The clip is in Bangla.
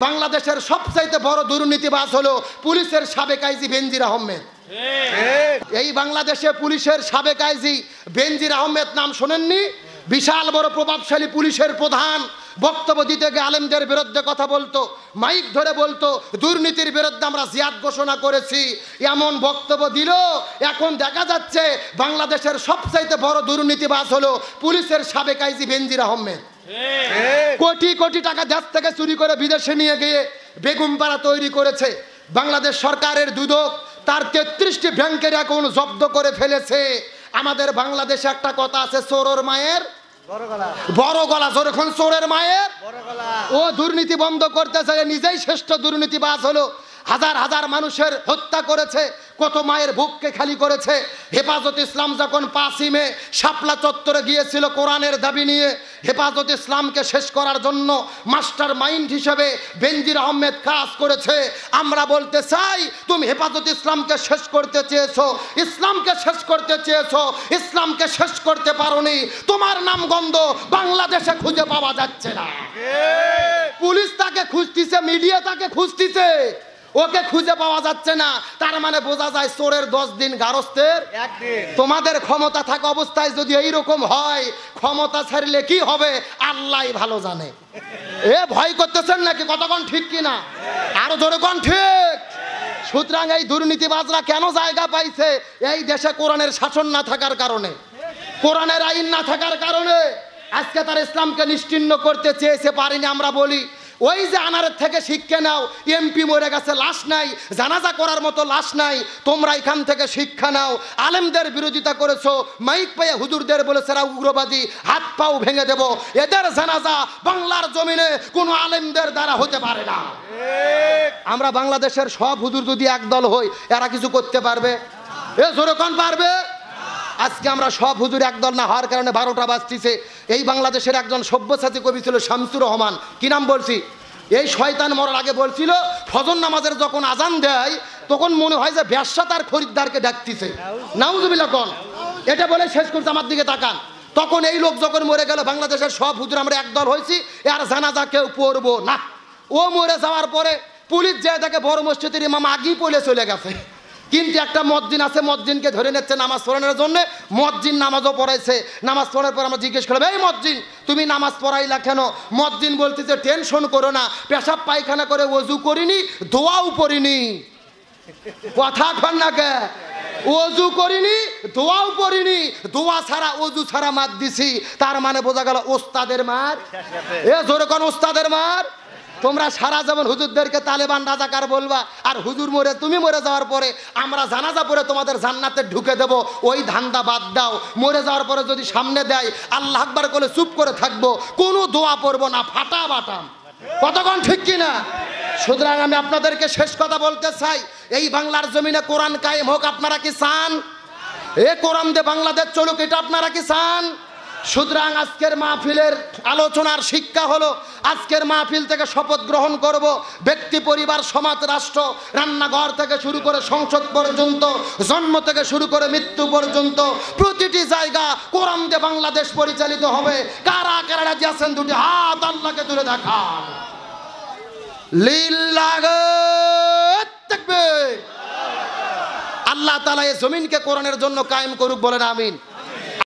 বাংলাদেশের সবচাইতে বড় দুর্নীতিবাজ হলো পুলিশের সাবেক আইজি বেনজির আহমেদ। এই বাংলাদেশে পুলিশের সাবেক আইজি বেনজির আহমেদ নাম শোনেননি? বিশাল বড় প্রভাবশালী পুলিশের প্রধান, বক্তব্য দিতে গিয়ে আলেমদের বিরুদ্ধে কথা বলতো, মাইক ধরে বলতো দুর্নীতির বিরুদ্ধে আমরা জিহাদ ঘোষণা করেছি, এমন বক্তব্য দিল। এখন দেখা যাচ্ছে বাংলাদেশের সবচাইতে বড় দুর্নীতিবাজ হলো পুলিশের সাবেক আইজি বেনজির আহমেদ। কোটি কোটি টাকা দেশ থেকে চুরি করে বিদেশে নিয়ে গিয়ে বেগমপাড়া তৈরি করেছে। বাংলাদেশ সরকারের দুদক তার 33টি ব্যাংকের অ্যাকাউন্ট জব্দ করে ফেলেছে। আমাদের বাংলাদেশে একটা কথা আছে, চোরের মায়ের বড় গলা। যখন চোরের মায়ের ও দুর্নীতি বন্ধ করতে চায়, নিজেই শ্রেষ্ঠ দুর্নীতিবাজ হলো। হাজার হাজার মানুষের হত্যা করেছে, কত মায়ের বুককে খালি করেছে। হেফাজত ইসলাম যখন 5ই মে শাপলা চত্বরে গিয়েছিল কোরআনের দাবি নিয়ে, হেফাজত ইসলামকে শেষ করার জন্য মাস্টার মাইন্ড হিসেবে বেনজির আহমেদ কাজ করেছে। আমরা বলতে চাই, তুমি হেফাজত ইসলামকে শেষ করতে চেয়েছো, ইসলামকে শেষ করতে চেয়েছো, ইসলামকে শেষ করতে পারোনি। তোমার নাম গন্ধ বাংলাদেশে খুঁজে পাওয়া যাচ্ছে না। পুলিশ তাকে খুঁজতেছে, মিডিয়া তাকে খুঁজতেছে, ওকে খুঁজে পাওয়া যাচ্ছে না। তার মানে বোঝা যায় চোরের 10 দিন, গারস্থের 1 দিন। তোমাদের ক্ষমতা থাকা অবস্থায় যদি এইরকম হয়, ক্ষমতা ছাড়লে কি হবে আল্লাহই ভালো জানে। এ ভয় করতেছেন নাকি? কতক্ষণ ঠিক কিনা? আরো জোরে কোন ঠিক। সুতরাং এই দুর্নীতিবাজরা কেন জায়গা পাইছে? এই দেশে কোরআনের শাসন না থাকার কারণে, কোরআনের আইন না থাকার কারণে। আজকে তার ইসলামকে নিশ্চিহ্ন করতে চেয়েছে, পারিনি। আমরা বলি, ওই যে আনারের থেকে শিক্ষা নাও, এমপি মরে গেছে, লাশ নাই, জানাজা করার মতো লাশ নাই। তোমরা এখান থেকে শিক্ষা নাও। আলেমদের বিরোধিতা করেছো, মাইক পেয়ে হুজুরদের বলেছে এরা উগ্রবাদী, হাত পাও ভেঙে দেব। এদের জানাজা বাংলার জমিনে কোনো আলেমদের দ্বারা হতে পারে না। আমরা বাংলাদেশের সব হুজুর যদি একদল হই, এরা কিছু করতে পারবে? এ জোরকন পারবে? আজকে আমরা সব হুজুর একদল না হওয়ার কারণে 12টা বাজতিছে। এই বাংলাদেশের একজন সব্যসাচী কবি ছিল শামসুর রহমান। কি নাম বলছি? এই শয়তান মরার আগে বলছিল, ফজর নামাজের যখন আজান দেয় তখন মনে হয় যে ব্যবসা তার খরিদ্দারকে ডাকতেছে। নাউজুবিল্লাহ কোন এটা বলে শেষ করছে। আমার দিকে তাকান। তখন এই লোক যখন মরে গেল, বাংলাদেশের সব হুজুর আমরা একদল হয়েছি, আর জানাজা কেউ পড়বো না। ও মরে যাওয়ার পরে পুলিশ যায় তাকে বড় মসজিদের ইমাম আগেই পড়ে চলে গেছে। কিন্তু একটা মসজিদ আছে, মসজিদকে ধরে নিচ্ছে নামাজ পড়ানোর জন্য। মসজিদ নামাজও পড়াইছে। নামাজ পড়ার পর আমরা জিজ্ঞেস করলাম, এই মসজিদ তুমি নামাজ পড়াইলা কেন? মসজিদ বলতেছে, টেনশন করো না, পেশাব পায়খানা করে ওযু করিনি, দোয়াও পড়িনি। কথা কন না কে? ওযু করিনি, দোয়াও পড়িনি, দোয়া ছাড়া ওযু ছাড়া মার দিছি। তার মানে বোঝা গেল ওস্তাদের মার। এ জোরে কোন ওস্তাদের মার। তোমরা সারা জীবন হুজুরদেরকে তালেবান রাজাকার বলবা, আর হুজুর মরে, তুমি মরে যাওয়ার পরে আমরা জানাজা পড়ে তোমাদের জান্নাতে ঢুকে দেব। ওই ধান্দা বাদ দাও। মরে যাওয়ার পরে যদি সামনে দেয় আল্লাহ আকবার করে চুপ করে থাকবো, কোনো দোয়া পড়বো না, ফাটা বাটাম। কতক্ষণ ঠিক কিনা? সুতরাং আমি আপনাদেরকে শেষ কথা বলতে চাই, এই বাংলার জমিনে কোরআন কায়েম হোক। আপনারা কি চান? এ কোরআন দিয়ে বাংলাদেশ চলুক, এটা আপনারা কি চান? সুতরাং আজকের মাহফিলের আলোচনার শিক্ষা হলো, আজকের মাহফিল থেকে শপথ গ্রহণ করব, ব্যক্তি, পরিবার, সমাজ, রাষ্ট্র, রান্নাঘর থেকে শুরু করে সংসদ পর্যন্ত, জন্ম থেকে শুরু করে মৃত্যু পর্যন্ত প্রতিটি জায়গা কোরআন দিয়ে বাংলাদেশ পরিচালিত হবে। কারা কারা রাজি আছেন? দুটি হাত আল্লাহকে তুলে দেখান। লিল্লাহি তাকবীর। আল্লাহ তাআলা এই জমিনকে কোরআনের জন্য কায়েম করুক, বলেন আমিন।